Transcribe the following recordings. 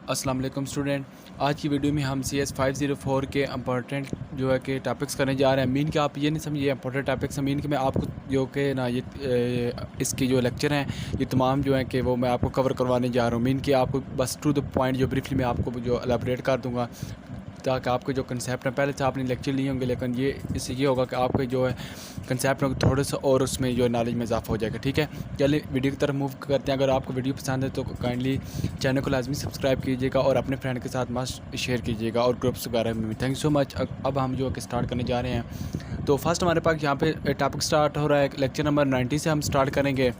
अस्सलाम वालेकुम स्टूडेंट। आज की वीडियो में हम CS 504 के इम्पोर्टेंट जो है कि टॉपिक्स करने जा रहे हैं। मीन के आप ये नहीं समझिए इंपॉर्टेंट टॉपिक्स हैं। मीन के मैं आपको जो कि ना इसकी जो लेक्चर हैं ये तमाम जो हैं कि वो मैं आपको कवर करवाने जा रहा हूँ। मीन के आपको बस टू द पॉइंट जो ब्रीफली मैं आपको जो एलाबरेट कर दूँगा ताकि आपके जो कंसेप्ट हैं पहले से आपने लेक्चर लिए होंगे, लेकिन ये इससे ये होगा कि आपके जो है कंसेप्ट होंगे थोड़ा सा और उसमें जो नॉलेज में इजाफा हो जाएगा। ठीक है, चलिए वीडियो की तरफ मूव करते हैं। अगर आपको वीडियो पसंद है तो काइंडली चैनल को लाजमी सब्सक्राइब कीजिएगा और अपने फ्रेंड के साथ मस्ट शेयर कीजिएगा और ग्रुप्स वगैरह में भी। Thank you so much. अब हम जो है स्टार्ट करने जा रहे हैं। तो फर्स्ट हमारे पास यहाँ पे टॉपिक स्टार्ट हो रहा है, लेक्चर नंबर 90 से हम स्टार्ट करेंगे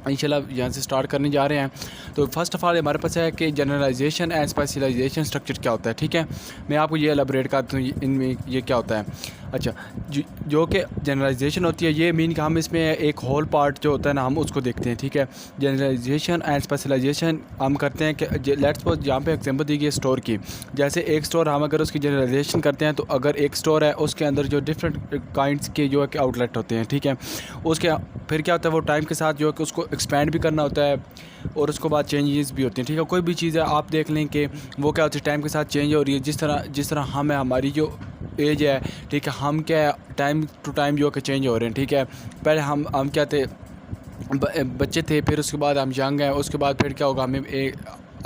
इंशाल्लाह। यहाँ से स्टार्ट करने जा रहे हैं। तो फर्स्ट ऑफ ऑल हमारे पास है कि जनरलाइजेशन एंड स्पेशलाइजेशन स्ट्रक्चर क्या होता है। ठीक है, मैं आपको ये एलाबरेट करता हूँ इनमें ये क्या होता है। अच्छा, जो कि जनरलाइजेशन होती है ये मीन कि हम इसमें एक होल पार्ट जो होता है ना हम उसको देखते हैं। ठीक है, जनरलाइजेशन एंड स्पेशलाइजेशन हम करते हैं कि लेट्स सपोज यहाँ पे एग्जांपल दी गई स्टोर की। जैसे एक स्टोर हम अगर उसकी जनरलाइजेशन करते हैं तो अगर एक स्टोर है उसके अंदर जो डिफरेंट काइंड्स के जो है कि आउटलेट होते हैं। ठीक है, उसके फिर क्या होता है वो टाइम के साथ जो है कि उसको एक्सपेंड भी करना होता है और उसके बाद चेंजेस भी होते हैं। ठीक है, कोई भी चीज़ है आप देख लें कि वो क्या होती है टाइम के साथ चेंज हो रही है। जिस तरह हम है हमारी जो एज है, ठीक है, हम क्या है टाइम टू टाइम जो कि चेंज हो रहे हैं। ठीक है, पहले हम क्या थे बच्चे थे, फिर उसके बाद हम यंग हैं, उसके बाद फिर क्या होगा हमें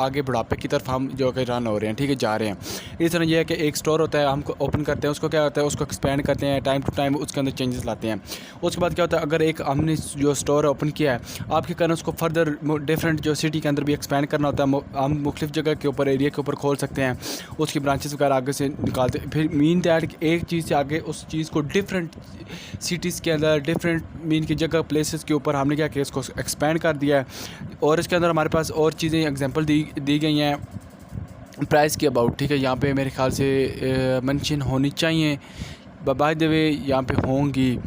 आगे बुढ़ापे की तरफ हम जो कि रन हो रहे हैं। ठीक है, जा रहे हैं। इस तरह यह है कि एक स्टोर होता है हम ओपन करते हैं, उसको क्या होता है उसको एक्सपेंड करते हैं, टाइम टू टाइम उसके अंदर चेंजेस लाते हैं। उसके बाद क्या होता है अगर एक हमने जो स्टोर ओपन किया है आपके कारण उसको फर्दर डिफरेंट जो सिटी के अंदर भी एक्सपेंड करना होता है। हम मुख्तलिफ जगह के ऊपर एरिया के ऊपर खोल सकते हैं, उसकी ब्रांचेस वगैरह आगे से निकालते हैं। फिर मीन दैट एक चीज़ से आगे उस चीज़ को डिफरेंट सिटीज़ के अंदर डिफरेंट मीन की जगह प्लेसेस के ऊपर हमने क्या किया इसको एक्सपेंड कर दिया है। और इसके अंदर हमारे पास और चीज़ें एग्जांपल दी गई हैं प्राइस के अबाउट। ठीक है, यहाँ पे मेरे ख्याल से मेंशन होनी चाहिए, बाय द वे यहाँ पे होंगी।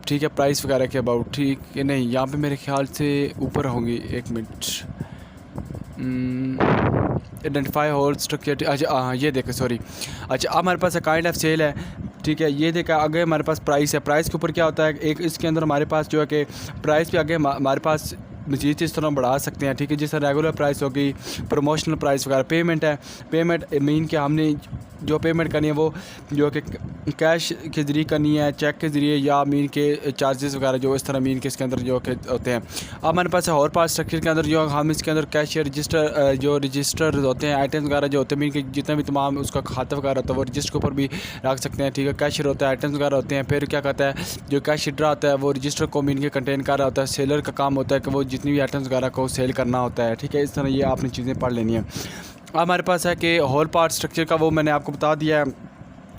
ठीक है, प्राइस वगैरह के अबाउट। ठीक है, नहीं यहाँ पे मेरे ख्याल से ऊपर होंगी। एक मिनट, आइडेंटिफाई होल स्ट्रक्चर। अच्छा हाँ ये देखें, सॉरी। अच्छा, अब हमारे पास काइंड ऑफ सेल है। ठीक है, ये देखा आगे हमारे पास प्राइस है। प्राइस के ऊपर क्या होता है एक इसके अंदर हमारे पास जो है कि प्राइस पे आगे हमारे पास मजीद इस तरह बढ़ा सकते हैं। ठीक है, जिस तरह रेगुलर प्राइस होगी, प्रमोशनल प्राइस वगैरह। पेमेंट है, पेमेंट मीन कि हमने जो पेमेंट करनी है वो जो कि कैश के ज़रिए करनी है, चेक के ज़रिए, या मीन के चार्जेस वगैरह जो इस तरह मीन के इसके अंदर जो कि होते हैं। अब हमारे पास है और पास स्ट्रक्चर के अंदर जो हम इसके अंदर कैश रजिस्टर जो रजिस्टर होते हैं आइटम्स वगैरह जो होते हैं मीन के जितना भी तमाम उसका खाता वगैरह होता है वो रजिस्टर के ऊपर भी रख सकते हैं। ठीक है, कैशियर होता है, आइटम्स वगैरह होते हैं। फिर क्या कहता है जो कैश हीटर आता है वो रजिस्टर को मीन के कंटेन कर रहा होता है। सेलर का काम होता है कि वो जितनी भी आइटम्स वगैरह को सेल करना होता है। ठीक है, इस तरह ये आपने चीज़ें पढ़ लेनी है। अब हमारे पास है कि होल पार्ट स्ट्रक्चर का वो मैंने आपको बता दिया है।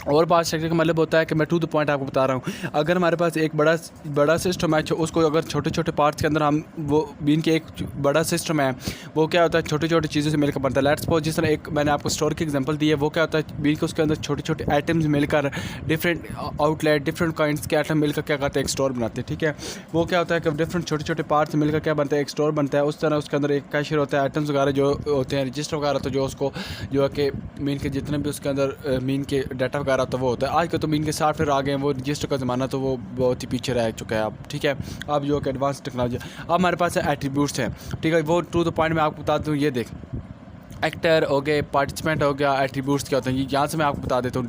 और पार्ट स्ट्रक्चर का मतलब होता है कि मैं टू द पॉइंट आपको बता रहा हूँ। अगर हमारे पास एक बड़ा सिस्टम है उसको अगर छोटे छोटे पार्ट्स के अंदर हम वो बीन के एक बड़ा सिस्टम है वो क्या होता है छोटी छोटी चीज़ों से मिलकर बनता है। लेट्स सपोज जिस तरह एक मैंने आपको स्टोर की एग्जांपल दी है वो क्या होता है बीन के उसके अंदर छोटे छोटे आइटम्स मिलकर डिफरेंट आउटलेट डिफरेंट काइंड्स के आइटम मिलकर क्या करते हैं एक स्टोर बनाते हैं। ठीक है, वो क्या होता है कि डिफरेंट छोटे छोटे पार्ट्स मिलकर क्या बनता है एक स्टोर बनता है। उस तरह उसके अंदर एक कैशियर होता है, आइटम्स वगैरह जो होते हैं, रजिस्टर वगैरह तो जो उसको जो है कि मीन के जितने भी उसके अंदर मीन के डाटा वगैरह तो वो होता है। आज तो मीन के सॉफ्टवेयर आ गए हैं, वो रजिस्टर का ज़माना तो वो बहुत ही पीछे रह चुका है अब। ठीक है, अब जो कि एडवांस टेक्नोलॉजी। अब हमारे पास है एट्रीब्यूट्स हैं। ठीक है, वो टू द पॉइंट मैं आपको बता दूँ। ये देख एक्टर हो गए, पार्टिसिपेंट हो गया। एट्रीब्यूट्स क्या होते हैं यहाँ से मैं आपको बता देता हूँ।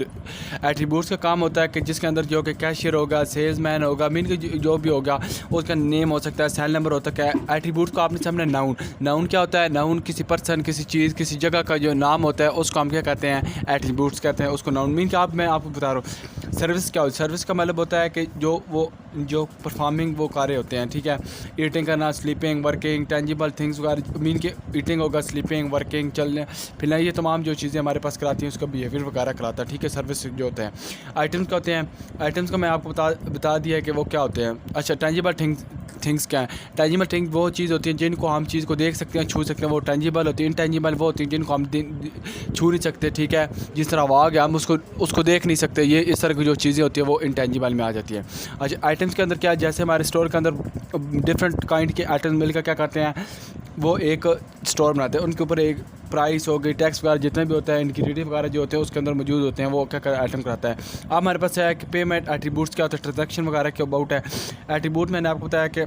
एट्रीब्यूट्स का काम होता है कि जिसके अंदर जो कि कैशियर होगा, सेल्समैन होगा, मीन के जो भी होगा उसका नेम हो सकता है, सेल नंबर होता है। एट्रीब्यूट्स को आपने सामने नाउन क्या होता है, नाउन किसी पर्सन किसी चीज़ किसी जगह का जो नाम होता है उसको हम क्या कहते हैं एट्रीब्यूट्स कहते हैं उसको नाउन। मीन क्या मैं आपको बता रहा हूँ। सर्विस क्या होती है, सर्विस का मतलब होता है कि जो परफॉर्मिंग वो कार्य होते हैं। ठीक है, ईटिंग करना, स्लीपिंग, वर्किंग, टेंजिबल थिंग्स वगैरह। मीन के ईटिंग होगा, स्लीपिंग, वर्किंग, चलने फिलना, ये तमाम जो चीज़ें हमारे पास कराती हैं उसका बिहेवियर वगैरह कराता है। ठीक है, सर्विस जो होते हैं। आइटम्स क्या होते हैं, आइटम्स को मैं आपको बता दिया है कि वो क्या होते हैं। अच्छा, टेंजिबल थिंग्स क्या है। टेंजिबल थिंग्स वो चीज़ होती है जिनको हम चीज़ को देख सकते हैं, छू सकते हैं, वो टेंजिबल होती है। इनटेंजिबल वो होती है जिनको हम छू नहीं सकते। ठीक है, जिस तरह आवाज़ है हम उसको देख नहीं सकते, ये इस तरह की जो चीज़ें होती है वो इनटेंजिबल में आ जाती है। अच्छा, आइटम्स के अंदर क्या है, जैसे हमारे स्टोर के अंदर डिफरेंट काइंड के आइटम्स मिलकर क्या करते हैं वो एक स्टोर बनाते हैं। उनके ऊपर एक प्राइस हो गई, टैक्स वगैरह जितने भी होता है, इंक्रीडिएंट वगैरह जो होते हैं उसके अंदर मौजूद होते हैं, वो क्या कर आइटम कराता है। अब हमारे पास है कि पेमेंट एट्रीब्यूट्स क्या होता है, ट्रांजैक्शन वगैरह के अबाउट है। एट्रीब्यूट मैंने आपको बताया कि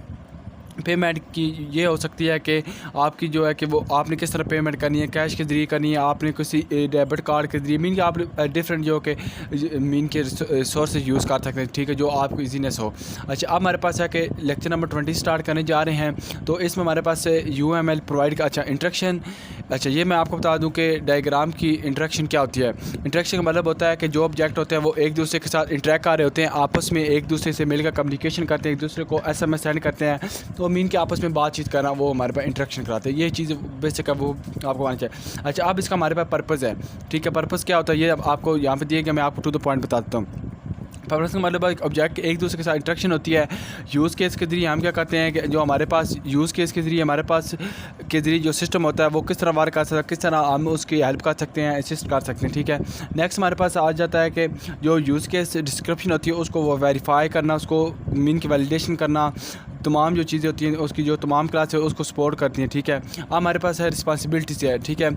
पेमेंट की ये हो सकती है कि आपकी जो है कि वो आपने किस तरह पेमेंट करनी है, कैश के ज़रिए करनी है, आपने किसी डेबिट कार्ड के ज़रिए, मीन कि आप डिफरेंट जो कि मीन के सोर्सेज यूज़ कर सकते हैं, ठीक है, जो आपको इजीनेस हो। अच्छा, अब हमारे पास है कि लेक्चर नंबर 20 स्टार्ट करने जा रहे हैं। तो इसमें हमारे पास UML प्रोवाइड का अच्छा इंट्रैक्शन। अच्छा, ये मैं आपको बता दूं कि डायग्राम की इंट्रैक्शन क्या होती है। इंट्रैक्शन का मतलब होता है कि जो ऑब्जेक्ट होते हैं वो एक दूसरे के साथ इंटरेक्ट कर रहे होते हैं, आपस में एक दूसरे से मिलकर कम्युनिकेशन करते हैं, एक दूसरे को SMS सेंड करते हैं, तो मीन के आपस में बातचीत करना, वो हमारे पास इंट्रैक्शन कराते हैं। ये चीज़ बेसिक है, वो आपको आना चाहिए। अच्छा, अब इसका हमारे पास पर्पज़ है, ठीक है, पर्पज़ क्या होता है ये अब आपको यहाँ पे दिए गया, मैं आपको टू द पॉइंट बता देता हूँ। पर्पस का मतलब एक ऑब्जेक्ट एक दूसरे के साथ इंटरेक्शन होती है। यूज़ केस के ज़रिए हम क्या करते हैं कि जो हमारे पास यूज़ केस के ज़रिए हमारे पास के ज़रिए जो सिस्टम होता है वो किस तरह वर्क कर सकता है, किस तरह हम उसकी हेल्प कर सकते हैं, असिस्ट कर सकते हैं, ठीक है। नेक्स्ट हमारे पास आ जाता है कि जो यूज़ केस डिस्क्रिप्शन होती है उसको वो वेरीफाई करना, उसको मीन की वैलिडेशन करना, तमाम जो चीज़ें होती हैं उसकी जो तमाम क्लास है उसको सपोर्ट करती हैं, ठीक है। अब हमारे पास है रिस्पॉन्सिबिलिटीज़ है, ठीक है,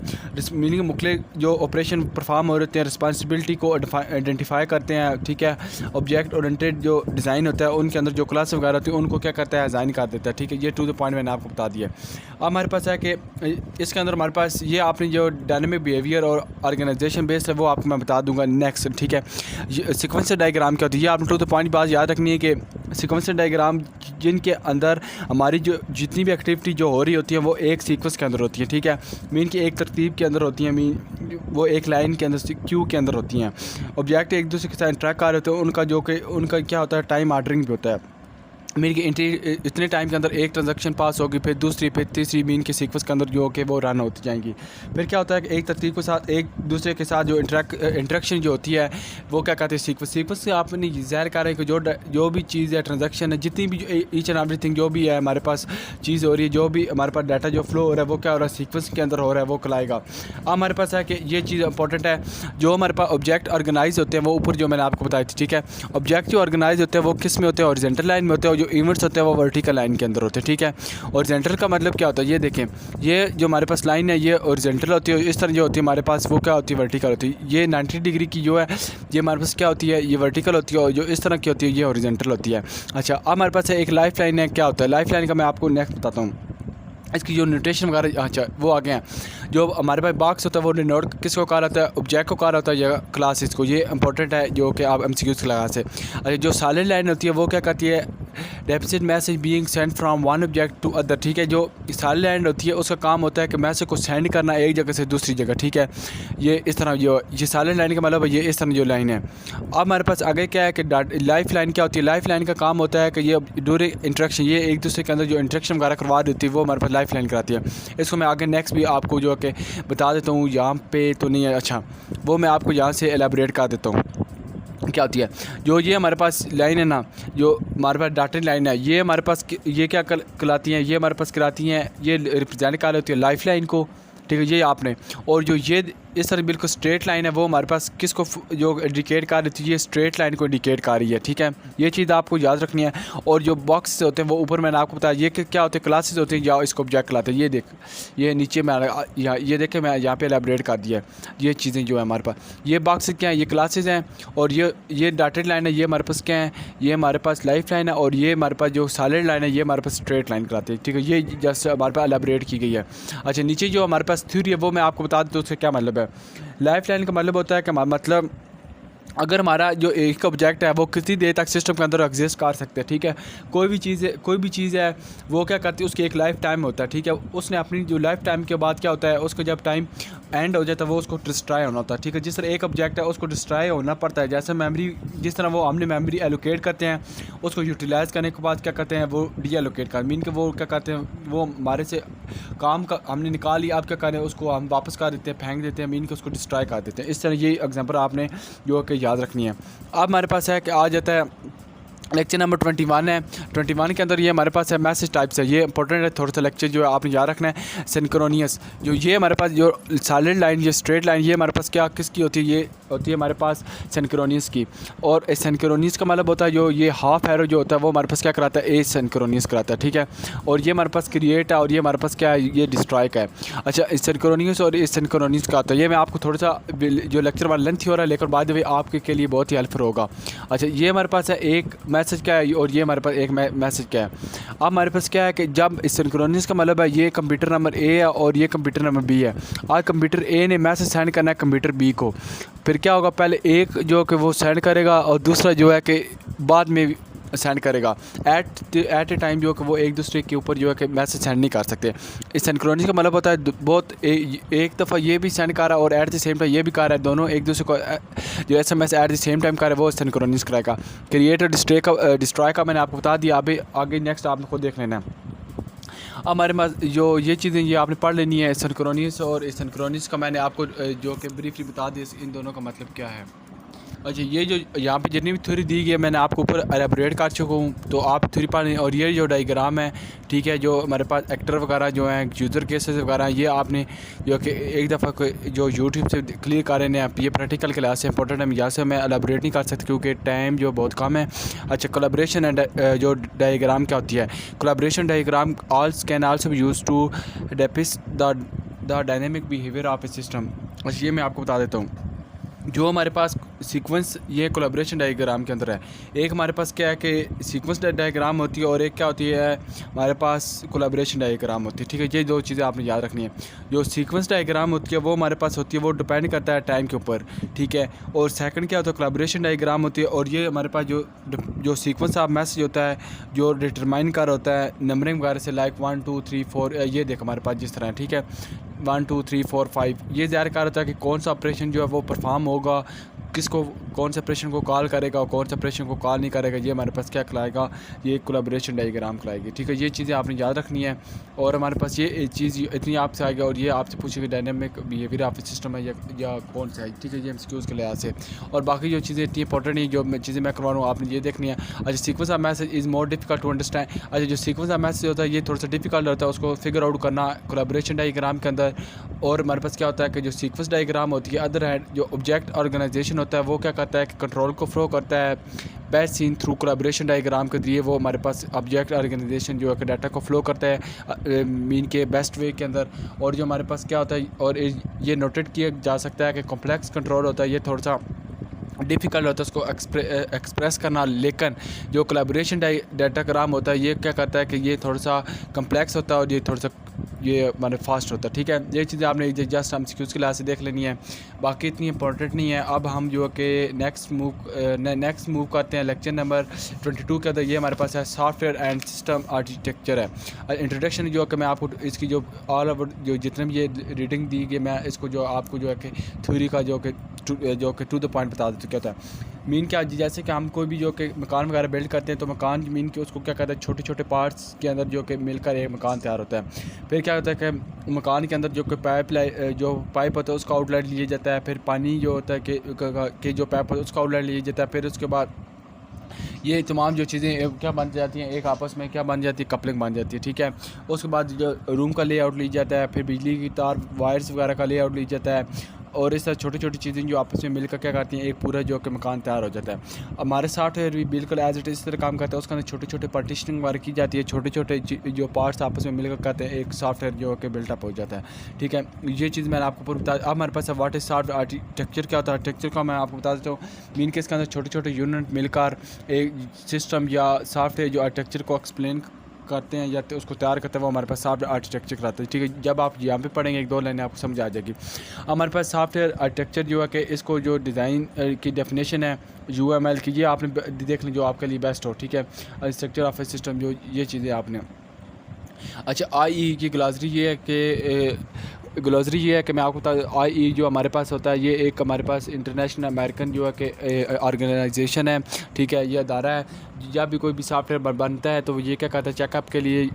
मीनिंग मुख्तलिफ जो ऑपरेशन परफॉर्म हो रहे हैं रिस्पॉन्सिबिलिटी को आइडेंटिफाई करते हैं, ठीक है। ऑब्जेक्ट ओरिएंटेड जो डिज़ाइन होता है उनके अंदर जो क्लास वगैरह होती है उनको क्या करता है, असाइन कर देता है, ठीक है। ये टू द पॉइंट मैंने आपको बता दिया। अब हमारे पास है कि इसके अंदर हमारे पास ये आपने जो डायनेमिक बिहेवियर और ऑर्गेनाइजेशन बेस्ड है वो आपको मैं बता दूंगा नेक्स्ट, ठीक है। सीक्वेंसर डायग्राम क्या होती है, ये आपने टू द पॉइंट बात याद रखनी है कि सीक्वेंसर डायग्राम जिनके अंदर हमारी जो जितनी भी एक्टिविटी जो हो रही होती है वो एक सीक्वेंस के अंदर होती है, ठीक है, मीन की एक तरतीब के अंदर होती है, मीन वो एक लाइन के अंदर क्यू के अंदर होती हैं। ऑब्जेक्ट एक दूसरे के साथ इंटरेक्ट कर रहे होते हैं, उनका जो कि उनका क्या होता है टाइम ऑर्डरिंग भी होता है, मीन की इतने टाइम के अंदर एक ट्रांजैक्शन पास होगी, फिर दूसरी, फिर तीसरी, मीन के सीक्वेंस के अंदर जो कि वो रन होती जाएंगी। फिर क्या होता है कि एक तरतीब के साथ एक दूसरे के साथ जो इंटरेक्शन जो होती है वो क्या कहते हैं सीक्वेंस से आपने ज़ाहिर कर रहे हैं कि जो भी चीज़ है, ट्रांजैक्शन है, जितनी भी ईच एंड एवरीथिंग जो भी है हमारे पास चीज़ हो रही है, जो भी हमारे पास डाटा जो फ्लो हो रहा है वो क्या हो रहा है सीक्वेंस के अंदर हो रहा है, वो कहलाएगा। अब हमारे पास है कि ये चीज़ इंपॉर्टेंट है, जो हमारे पास ऑब्जेक्ट ऑर्गेनाइज होते हैं वो ऊपर जो मैंने आपको बताई थी, ठीक है। ऑब्जेक्ट जो ऑर्गेनाइज होते हैं वो किस में होते हैं, हॉरिजॉन्टल लाइन में होते हैं, और जो इवेंट्स होते हैं वो वर्टिकल लाइन के अंदर होते हैं, ठीक है। हॉरिजॉन्टल का मतलब क्या होता है, ये देखें, ये जो हमारे पास लाइन है ये हॉरिजॉन्टल होती है, इस तरह जो होती है हमारे पास वो क्या होती है, वर्टिकल होती है। ये 90 डिग्री की जो है ये हमारे पास क्या होती है, ये वर्टिकल होती है, और जो इस तरह की होती है ये हॉरिजॉन्टल होती है। अच्छा, अब हमारे पास एक लाइफ लाइन है, क्या होता है लाइफ लाइन का मैं आपको नेक्स्ट बताता हूँ। इसकी जो नोटेशन वगैरह अच्छा वो आ गए हैं। जो हमारे पास बॉक्स होता है वो डिनोट किसको कहा जाता है, ऑब्जेक्ट को कहा जाता है या क्लासेस को, ये इंपॉर्टेंट है जो कि आप MCQs के लगा से। अच्छा, जो सॉलिड लाइन होती है वो क्या कहती है, deficit message being send from one object to other, ठीक है। जो सॉलिड लाइन होती है उसका काम होता है कि मैसेज को सेंड करना एक जगह से दूसरी जगह, ठीक है। ये इस तरह जो ये सॉलिड लाइन का मतलब है, ये इस तरह जो लाइन है। अब हमारे पास आगे क्या है कि लाइफ लाइन क्या होती है, लाइफ लाइन का काम होता है कि ये ड्यूरिंग इंटरेक्शन ये एक दूसरे के अंदर जो इंटरेक्शन वगैरह करवा देती है वो हमारे पास लाइफ लाइन कराती है। इसको मैं आगे नेक्स्ट भी आपको जो कि बता देता हूँ, यहाँ पे तो नहीं है, अच्छा वो मैं आपको यहाँ से एलाबोरेट कर देता हूँ क्या होती है। जो ये हमारे पास लाइन है ना, जो हमारे पास डाटा लाइन है, ये हमारे पास ये क्या कहलाती हैं, ये हमारे पास कराती हैं, ये रिप्रेजेंट कर होती है लाइफ लाइन को, ठीक है, ये आपने। और जो ये इस तरह बिल्कुल स्ट्रेट लाइन है वो हमारे पास किसको जो इंडिकेट कर रही थी, ये स्ट्रेट लाइन को इंडिकेट कर रही है, ठीक है। ये चीज़ आपको याद रखनी है। और जो बॉक्स होते हैं वो ऊपर मैंने आपको बताया ये क्या होते हैं, क्लासेस होते हैं या इसको ऑब्जेक्ट कहलाते हैं। ये देख, ये नीचे में यहाँ ये देखें मैं यहाँ पे एलाबोरेट कर दिया है। ये चीज़ें जो है हमारे पास, ये बॉक्स क्या है, ये क्लासेस हैं, और ये डॉटेड लाइन है, ये हमारे पास क्या है, ये हमारे पास लाइफ लाइन है, और ये हमारे पास जो सॉलिड लाइन है ये हमारे पास स्ट्रेट लाइन कहलाती है, ठीक है। ये जस्ट हमारे पास एलाबोरेट की गई है। अच्छा, नीचे जो हमारे पास थ्योरी है वो मैं आपको बता दूँ उससे क्या मतलब है। लाइफ लाइन का मतलब होता है कि मतलब अगर हमारा जो एक ऑब्जेक्ट है वो कितनी देर तक सिस्टम के अंदर एग्जिस्ट कर सकते हैं, ठीक है। कोई भी चीज़ है वो क्या करती है, उसकी एक लाइफ टाइम होता है, ठीक है। उसने अपनी जो लाइफ टाइम के बाद क्या होता है, उसको जब टाइम एंड हो जाता है वो उसको डिस्ट्रॉय होना होता है, ठीक है। जिस तरह एक ऑब्जेक्ट है उसको डिस्ट्रॉय होना पड़ता है, जैसे मेमोरी जिस तरह वो हमने मेमोरी एलोकेट करते हैं, उसको यूटिलाइज़ करने के बाद क्या करते हैं वो डी एलोकेट कर, मीन के वो क्या करते हैं, वो हमारे से काम का हमने निकाल लिया, आप क्या करें उसको हम वापस कर देते हैं, फेंक देते हैं, मीन के उसको डिस्ट्रॉय कर देते हैं। इस तरह ये एग्जाम्पल आपने जो कि याद रखनी है। अब हमारे पास है कि आ जाता है लेक्चर नंबर 21 है। 21 के अंदर ये हमारे पास है मैसेज टाइप्स है, ये इंपॉर्टेंट है, थोड़ा सा लेक्चर जो है आपने याद रखना है। सिंक्रोनियस, जो ये हमारे पास जो सॉलिड लाइन, ये स्ट्रेट लाइन, ये हमारे पास क्या किसकी होती है, ये होती है हमारे पास सिंक्रोनियस की। और सिंक्रोनियस का मतलब होता है जो ये हाफ एरो जो होता है वो हमारे पास क्या कराता है, ए सिंक्रोनियस कराता है, ठीक है। और ये हमारे पास क्रिएट है, और ये हमारे पास क्या है, ये डिस्ट्रॉय का है। अच्छा, सिंक्रोनियस और इस सिंक्रोनियस का आता है, ये मैं आपको थोड़ा सा जो लेक्चर वाला लेंथ हो रहा है लेकिन बाद में आपके लिए बहुत ही हेल्पफुल होगा। अच्छा, ये हमारे पास है एक मैसेज क्या है और ये हमारे पास एक मैसेज क्या है। अब हमारे पास क्या है कि जब सिंक्रोनियस का मतलब है ये कंप्यूटर नंबर ए है और ये कंप्यूटर नंबर बी है। आज कंप्यूटर ए ने मैसेज सेंड करना है कंप्यूटर बी को, फिर क्या होगा, पहले एक जो कि वो सेंड करेगा और दूसरा जो है कि बाद में सेंड करेगा। एट ए टाइम जो कि वो एक दूसरे के ऊपर जो है कि मैसेज सेंड नहीं कर सकते। इस सिंक्रोनिस का मतलब होता है बहुत एक दफ़ा ये भी सेंड कर रहा है और एट द सेम टाइम ये भी कर रहा है, दोनों एक दूसरे को जो SMS at the same time कर रहा है वो सिंक्रोनिस कराएगा। क्रिएट और डिस्ट्रॉय का मैंने आपको बता दिया, अभी आगे नेक्स्ट आपने खुद देख लेना है। हमारे पास जो ये चीज़ें ये आपने पढ़ लेनी है, सिंक्रोनिस और सिंक्रोनिस का मैंने आपको जो कि ब्रीफली बता दिया इन दोनों का मतलब क्या है। अच्छा, ये जो यहाँ पे जितनी भी थ्योरी दी गई है मैंने आपको ऊपर एलेबोरेट कर चुका हूँ, तो आप थ्योरी पढ़ लें। और ये जो डायग्राम है, ठीक है, जो हमारे पास एक्टर वगैरह जो हैं, यूज़र केसेस वगैरह, ये आपने जो कि एक दफ़ा जो यूट्यूब से क्लियर कर रहे हैं, ये प्रैक्टिकल क्लास से इंपॉर्टेंट है, यहाँ से मैं एलेबोरेट नहीं कर सकता क्योंकि टाइम जो बहुत कम है। अच्छा, कोलैबोरेशन एंड जो डायग्राम क्या होती है। Collaboration diagram can also be used to depict the dynamic behaviour of a system. अच्छा, ये मैं आपको बता देता हूँ। जो हमारे पास सीक्वेंस ये कोलैबोरेशन डायग्राम के अंदर है, एक हमारे पास क्या है कि सीक्वेंस डायग्राम होती है और एक क्या होती है हमारे पास कोलैबोरेशन डायग्राम होती है, ठीक है। ये दो चीज़ें आपने याद रखनी है। जो सीक्वेंस डायग्राम होती है वो हमारे पास होती है, वो डिपेंड करता है टाइम के ऊपर, ठीक है। और सेकंड क्या होता है, कोलैबोरेशन डायग्राम होती है और ये हमारे पास जो सीक्वेंस ऑफ मैसेज होता है जो डिटरमाइन कर होता है नंबरिंग वगैरह से, लाइक 1 2 3 4, ये देख हमारे पास जिस तरह है, ठीक है, 1 2 3 4 5, ये ज़ाहिर कर होता है कि कौन सा ऑपरेशन जो है वो परफॉर्म होगा, किसको कौन से ऑपरेशन को कॉल करेगा और कौन से ऑपरेशन को कॉल नहीं करेगा। ये हमारे पास क्या खिलाएगा, ये कोलैबोरेशन डायग्राम खिलाएगी, ठीक है। ये चीज़ें आपने याद रखनी है। और हमारे पास ये चीज़ इतनी आपसे आएगी और ये आपसे पूछेगी डायनेमिक बिहेवियर ऑफ सिस्टम है या कौन सा है, ठीक है, ये MCQs के लिहाज से। और बाकी जो चीज़ें इतनी इंपॉर्टेंट नहीं, जो चीज़ें मैं करवा रहा हूँ आपने ये देखनी है। अच्छा, sequence of message is more difficult to understand. अच्छा, जो सीक्वेंस ऑफ मैसेज होता है ये थोड़ा सा डिफिकल्ट होता है उसको फिगर आउट करना कोलैबोरेशन डायग्राम के अंदर। और हमारे पास क्या होता है कि जो सीक्वेंस डायग्राम होती है, अदर हैंड जो ऑब्जेक्ट ऑर्गेनाइजेशन होता है वो क्या करता है कि कंट्रोल को फ्लो करता है best seen through collaboration diagram के जरिए। वो हमारे पास ऑब्जेक्ट ऑर्गेनाइजेशन जो है डाटा को फ्लो करता है मीन के बेस्ट वे के अंदर। और जो हमारे पास क्या होता है, और ये नोटेट किया जा सकता है कि कॉम्प्लेक्स कंट्रोल होता है, ये थोड़ा सा डिफ़िकल्ट होता है उसको एक्सप्रेस करना। लेकिन जो कोलैबोरेशन डाटाग्राम होता है ये क्या करता है कि ये थोड़ा सा कम्प्लेक्स होता है और ये थोड़ा सा ये हमारे फास्ट होता है, ठीक है। ये चीज़ें आपने जस्ट MCQs के लिहाज से देख लेनी है, बाकी इतनी इंपॉर्टेंट नहीं है। अब हम जो कि नेक्स्ट मूव करते हैं लेक्चर नंबर 22 के अंदर। ये हमारे पास है सॉफ्टवेयर एंड सिस्टम आर्किटेक्चर है। इंट्रोडक्शन जो कि मैं आपको इसकी जो ऑल ओवर जो जितने भी ये रीडिंग दी गई, मैं इसको जो आपको जो है कि थ्योरी का जो कि टू द पॉइंट बता देते क्या होता है। मीन क्या, जैसे कि हम कोई भी जो कि मकान वगैरह बिल्ड करते हैं तो मकान मीन के उसको क्या कहते हैं, छोटे छोटे पार्ट्स के अंदर जो कि मिलकर एक मकान तैयार होता है। फिर क्या होता है कि मकान के अंदर जो कि जो पाइप होता है उसका आउटलेट लिया जाता है। फिर पानी जो होता है कि जो पाइप होता है उसका आउटलेट लिया जाता है। फिर उसके बाद ये तमाम जो चीज़ें क्या बन जाती हैं, एक आपस में क्या बन जाती है, कपलिंग बन जाती है, ठीक है। उसके बाद जो रूम का लेआउट लिया जाता है, फिर बिजली की तार वायर्स वगैरह का लेआउट लिया जाता है। और इस तरह छोटी छोटी चीज़ें जो आपस में मिलकर क्या करती हैं, एक पूरा जो कि मकान तैयार हो जाता है। हमारे सॉफ्टवेयर भी बिल्कुल एज इट इस तरह काम करता है, उसके अंदर छोटे छोटे पार्टीशनिंग वगैरह की जाती है, छोटे छोटे जो पार्ट्स आपस में मिलकर करते हैं, एक सॉफ्टवेयर जो कि बिल्टअप हो जाता है, ठीक है। ये चीज़ मैंने आपको पूरा बताया। अब हमारे पास व्हाट इज सॉफ्टवेयर आर्किटेक्चर क्या होता है, आर्किटेक्चर का मैं आपको बता देता हूँ। मीन के इसके अंदर छोटे छोटे यूनिट मिलकर एक सिस्टम या सॉफ्टवेयर जो आर्किटेक्चर को एक्सप्लेन करते हैं या तो उसको तैयार करते हैं, वो हमारे पास सॉफ्टवेयर आर्किटेक्चर कराते हैं, ठीक है। जब आप यहाँ पे पढ़ेंगे एक दो लाइनें आपको समझ आ जाएगी। हमारे पास सॉफ्टवेयर आर्किटेक्चर जो है कि इसको जो डिज़ाइन की डेफिनेशन है UML की, ये आपने देख लें जो आपके लिए बेस्ट हो, ठीक है। स्ट्रक्चर ऑफ ए सिस्टम जो ये चीज़ें आपने। अच्छा, IE की ग्लासरी ये है कि मैं आपको बता IE जो हमारे पास होता है, ये एक हमारे पास इंटरनेशनल अमेरिकन जो है कि ऑर्गेनाइजेशन है, ठीक है। ये अदारा है। जब भी कोई भी सॉफ्टवेयर बनता है तो ये क्या कहता है, चेकअप के लिए,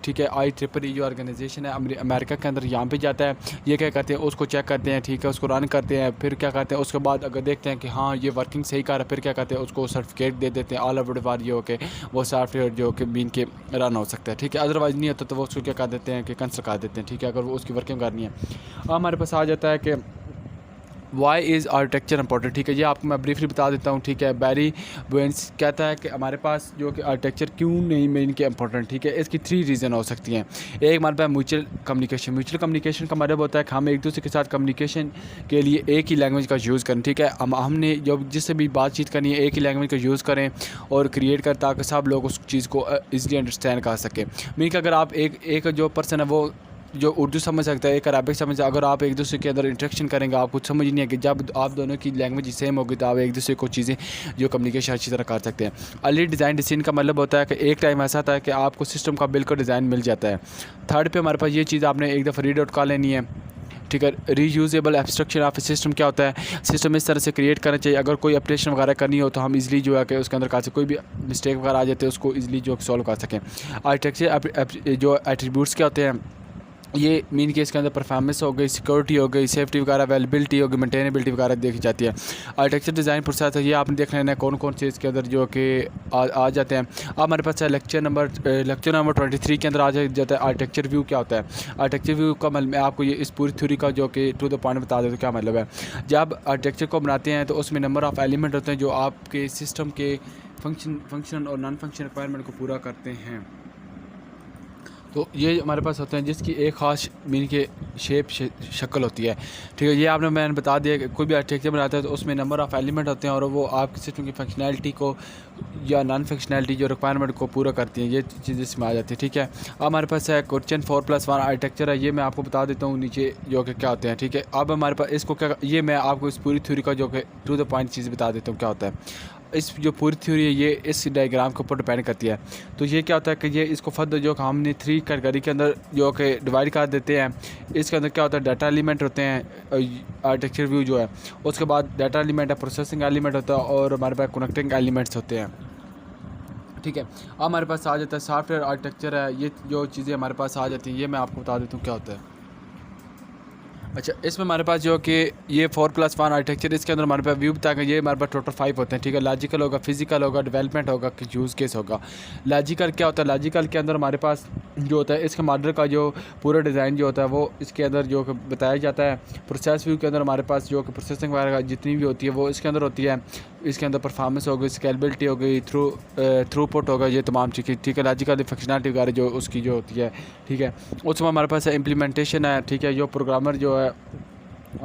ठीक है। IEEE जो ऑर्गेनाइजेशन है अमेरिका के अंदर, यहाँ पे जाता है। ये क्या करते हैं, उसको चेक करते हैं, ठीक है, उसको रन करते हैं। फिर क्या करते हैं, उसके बाद अगर देखते हैं कि हाँ ये वर्किंग सही कर रहा है, फिर क्या करते हैं, उसको सर्टिफिकेट दे देते हैं ऑल ओवर वार जो कि वो सॉफ्टवेयर जो कि बीन के रन हो सकता है, ठीक है। अदरवाइज़ नहीं होता तो वो उसको क्या कर देते हैं कि कैंसिल कर देते हैं, ठीक है, अगर वो उसकी वर्किंग करनी है। हमारे पास आ जाता है कि वाई इज़ आर्किटेक्चर इंपॉर्टेंट, ठीक है, ये आपको मैं ब्रीफली बता देता हूँ, ठीक है। बैरी बोयस कहता है कि हमारे पास जो कि आर्किटेक्चर क्यों नहीं मेन के इंपॉर्टेंट, ठीक है। इसकी 3 रीज़न हो सकती हैं। एक हमारे पास म्यूचुअल कम्युनिकेशन का मतलब होता है कि हम एक दूसरे के साथ कम्युनिकेशन के लिए एक ही लैंग्वेज का यूज़ करें, ठीक है। हमने जब जिससे भी बातचीत करनी है एक ही लैंग्वेज का यूज़ करें और क्रिएट करें ताकि सब लोग उस चीज़ को ईज़िली अंडरस्टैंड कर सकें। मीन कि अगर आप एक जो पर्सन है वो जो उर्दू समझ सकता है, एक अरबिक समझ सकता है, अगर आप एक दूसरे के अंदर इंटरेक्शन करेंगे आपको समझ नहीं है कि जब आप दोनों की लैंग्वेज सेम होगी तो आप एक दूसरे को चीज़ें जो कम्युनिकेशन अच्छी तरह कर सकते हैं। अर्ली डिज़ाइन डिसीजन का मतलब होता है कि एक टाइम ऐसा आता है कि आपको सिस्टम का बिल्कुल डिज़ाइन मिल जाता है। थर्ड पे हमारे पास ये चीज़ आपने एक दफ़ा रीड आउट कर लेनी है, ठीक है। रीयूजेबल एब्स्ट्रक्शन ऑफ सिस्टम क्या होता है, सिस्टम इस तरह से क्रिएट करना चाहिए अगर कोई अपडेशन वगैरह करनी हो तो हम इजीली जो है कि उसके अंदर कर कोई भी मिस्टेक वगैरह आ जाते हैं उसको इजीली जो सॉल्व कर सकें। आर्किटेक्चर जो एट्रीब्यूट्स क्या होते हैं, ये मीन के इसके अंदर परफॉर्मेंस हो गई, सिक्योरिटी हो गई, सेफ्टी वगैरह, अवेलेबिलिटी हो गई, मेंटेनेबिलिटी वगैरह देखी जाती है। आर्किटेक्चर डिज़ाइन प्रोसेस है, ये आपने देख लेना है कौन कौन से इसके अंदर जो कि आ जाते हैं। अब हमारे पास है लेक्चर नंबर 23 के अंदर आ जाता है आर्किटेक्चर व्यू क्या होता है। आर्किटेक्चर व्यू का मतलब मैं आपको ये इस पूरी थ्योरी का जो कि टू द पॉइंट बता दें तो क्या मतलब है। जब आर्किटेक्चर को बनाते हैं तो उसमें नंबर ऑफ़ एलिमेंट होते हैं जो आपके सिस्टम के फंक्शन और नॉन फंक्शन रिक्वायरमेंट को पूरा करते हैं। तो ये हमारे पास होते हैं जिसकी एक ख़ास मीन के शक्ल होती है, ठीक है। ये मैंने बता दिया कि कोई भी आर्किटेक्चर बनाता है तो उसमें नंबर ऑफ़ एलिमेंट होते हैं और वो आपके सिस्टम की फंक्शनैलिटी को या नॉन फंक्शनैलिटी जो रिक्वायरमेंट को पूरा करती हैं, ये चीज़ें इसमें आ जाती है, ठीक है। अब हमारे पास है क्वेश्चन 4+1 आर्किटेक्चर है, ये मैं आपको बता देता हूँ नीचे जो कि क्या होते हैं, ठीक है। अब हमारे पास इसको क्या, ये मैं आपको इस पूरी थ्योरी का जो कि टू द पॉइंट चीज़ बता देता हूँ क्या होता है। इस जो पूरी थ्योरी है ये इस डायग्राम के ऊपर डिपेंड करती है। तो ये क्या होता है कि ये इसको फर्दर जो हमने 3 कैटेगरी के अंदर जो कि डिवाइड कर देते हैं। इसके अंदर क्या होता है, डाटा एलिमेंट होते हैं आर्किटेक्चर व्यू जो है, उसके बाद डाटा एलिमेंट है, प्रोसेसिंग एलिमेंट होता है और हमारे पास कनेक्टिंग एलिमेंट्स होते हैं, ठीक है। अब हमारे पास आ जाता है सॉफ्टवेयर आर्किटेक्चर है, ये जो चीज़ें हमारे पास आ जाती हैं ये मैं आपको बता देता हूँ क्या होता है। अच्छा, इसमें हमारे पास जो कि ये 4+1 आर्किटेक्चर, इसके अंदर हमारे पास व्यू बताएगा, ये हमारे पास टोटल 5 होते हैं, ठीक है। लॉजिकल होगा, फिजिकल होगा, डेवलपमेंट होगा, यूज़ केस होगा। लॉजिकल क्या होता है, लॉजिकल के अंदर हमारे पास जो होता है इसके मॉडल का जो पूरा डिज़ाइन जो होता है वो इसके अंदर जो बताया जाता है। प्रोसेस व्यू के अंदर हमारे पास जो कि प्रोसेसिंग वगैरह जितनी भी होती है वो इसके अंदर होती है। इसके अंदर परफॉर्मेंस हो गई, स्केलेबिलिटी हो गई, थ्रूपुट होगा, ये तमाम चीज़ें, ठीक है। लॉजिकल फंक्शनैलिटी वगैरह जो उसकी जो होती है, ठीक है। उसमें हमारे पास इम्प्लीमेंटेशन है, ठीक है। जो प्रोग्रामर जो है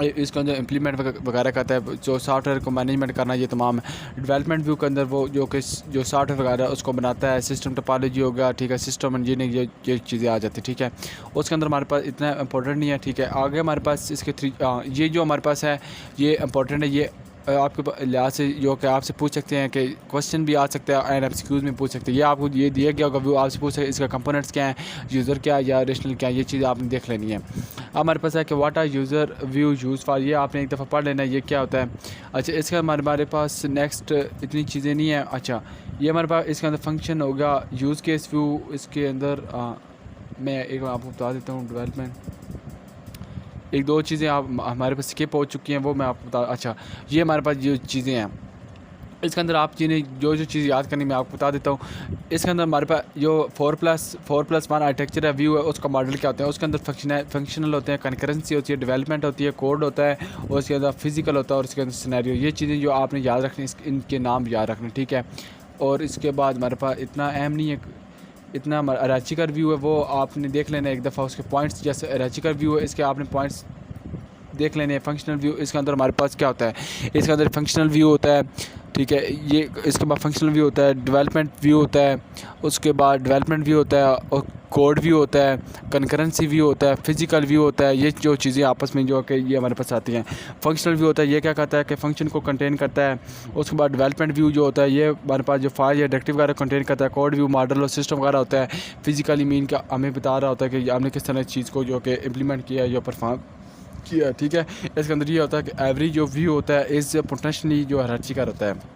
इसके अंदर इम्प्लीमेंट वगैरह करता है, जो सॉफ्टवेयर को मैनेजमेंट करना, ये तमाम डेवलपमेंट व्यू के अंदर वो जो कि जो सॉफ्टवेयर वगैरह उसको बनाता है। सिस्टम टोपोलॉजी हो गया, ठीक है, सिस्टम इंजीनियरिंग, ये चीज़ें आ जाती है, ठीक है। उसके अंदर हमारे पास इतना इंपॉर्टेंट नहीं है, ठीक है। आगे हमारे पास इसके 3 ये जो हमारे पास है ये इंपॉर्टेंट है। ये आपके लिहाज से जो कि आपसे पूछ सकते हैं कि क्वेश्चन भी आ सकता है एंड एमसीक्यूज़ में पूछ सकते हैं। ये आपको ये दिया गया होगा व्यू, आपसे पूछ सकते इसका कंपोनेंट्स क्या है, यूज़र क्या है या रेशनल क्या है, ये चीज़ आपने देख लेनी है। अब हमारे पास है कि what are user view use for, ये आपने एक दफ़ा पढ़ लेना है ये क्या होता है। अच्छा, इसका हमारे पास नेक्स्ट इतनी चीज़ें नहीं है। अच्छा, ये हमारे पास इसके अंदर फंक्शन होगा, यूज़ केस व्यू, इसके अंदर मैं एक आपको बता देता हूँ डेवलपमेंट। एक दो चीज़ें आप हमारे पास स्किप हो चुकी हैं वो मैं आपको बता। अच्छा, ये हमारे पास जो चीज़ें हैं इसके अंदर आप जिन्हें जो चीज़ याद करनी मैं आपको बता देता हूँ। इसके अंदर हमारे पास जो 4+1 आर्किटेक्चर है व्यू है उसका मॉडल क्या होता है। उसके अंदर फंक्शनल होते हैं, कनकरेंसी होती है, डेवलपमेंट होती है, कोड होता है और उसके अंदर फिजिकल होता है और उसके अंदर सिनेरियो। ये चीज़ें जो आपने याद रखनी, इनके नाम याद रखने, ठीक है। और इसके बाद हमारे पास इतना अहम नहीं है, इतना अराचिकर व्यू है वो आपने देख लेना एक दफ़ा। उसके पॉइंट्स जैसे अराचिकर व्यू है इसके आपने पॉइंट्स देख लेने हैं। फंक्शनल व्यू, इसके अंदर हमारे पास क्या होता है, इसके अंदर फंक्शनल व्यू होता है, ठीक है। ये इसके बाद फंक्शनल व्यू होता है, डेवलपमेंट व्यू होता है, उसके बाद डेवलपमेंट व्यू होता है और कोड व्यू होता है, कनकरेंसी व्यू होता है, फिजिकल व्यू होता है। ये जो चीज़ें आपस में जो कि ये हमारे पास आती हैं। फंक्शनल व्यू होता है, ये क्या करता है कि फंक्शन को कंटेन करता है। उसके बाद डेवलपमेंट व्यू जो होता है ये हमारे पास जो फाइल या डायरेक्टिव वगैरह कंटेन करता है। कोड व्यू मॉडल और सिस्टम वगैरह होता है। फिजिकली मीन का हमें बता रहा होता है कि हमने किस तरह चीज़ को जो कि इम्प्लीमेंट किया या परफॉर्म किया, ठीक है। इसके अंदर ये होता है कि एवरी जो व्यू होता है इज़ पोटेंशियली जो हरार्चिकल होता है।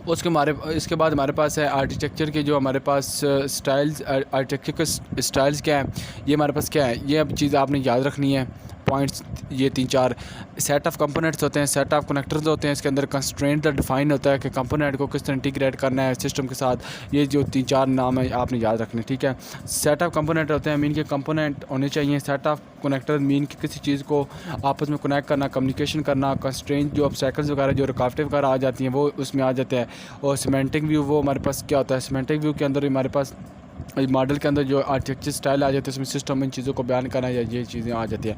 इसके बाद हमारे पास है आर्किटेक्चर के जो हमारे पास स्टाइल्स, आर्किटेक्चर के स्टाइल्स क्या है, ये हमारे पास क्या है, ये अब चीज़ आपने याद रखनी है। पॉइंट्स, ये 3-4 सेट ऑफ कंपोनेंट्स होते हैं, सेट ऑफ कनेक्टर्स होते हैं। इसके अंदर कंस्ट्रेंट डिफाइन होता है कि कंपोनेंट को किस तरह इंटीग्रेट करना है सिस्टम के साथ। ये जो 3-4 नाम है आपने याद रखने, ठीक है। सेट ऑफ कंपोनेंट होते हैं, मीन के कंपोनेंट होने चाहिए। सेट ऑफ कनेक्टर मीन कि किसी चीज़ को आपस में कनेक्ट करना, कम्युनिकेशन करना। कंस्ट्रेंट जो ऑब्स्टैकल्स वगैरह जो रुकावटें वगैरह आ जाती हैं वो उसमें आ जाते हैं। और सिमेंटिक व्यू वो हमारे पास क्या होता है, सिमेंटिक व्यू के अंदर हमारे पास मॉडल के अंदर जो आर्किटेक्चर स्टाइल आ जाता है उसमें सिस्टम इन चीज़ों को बयान करना या ये चीज़ें आ जाती हैं।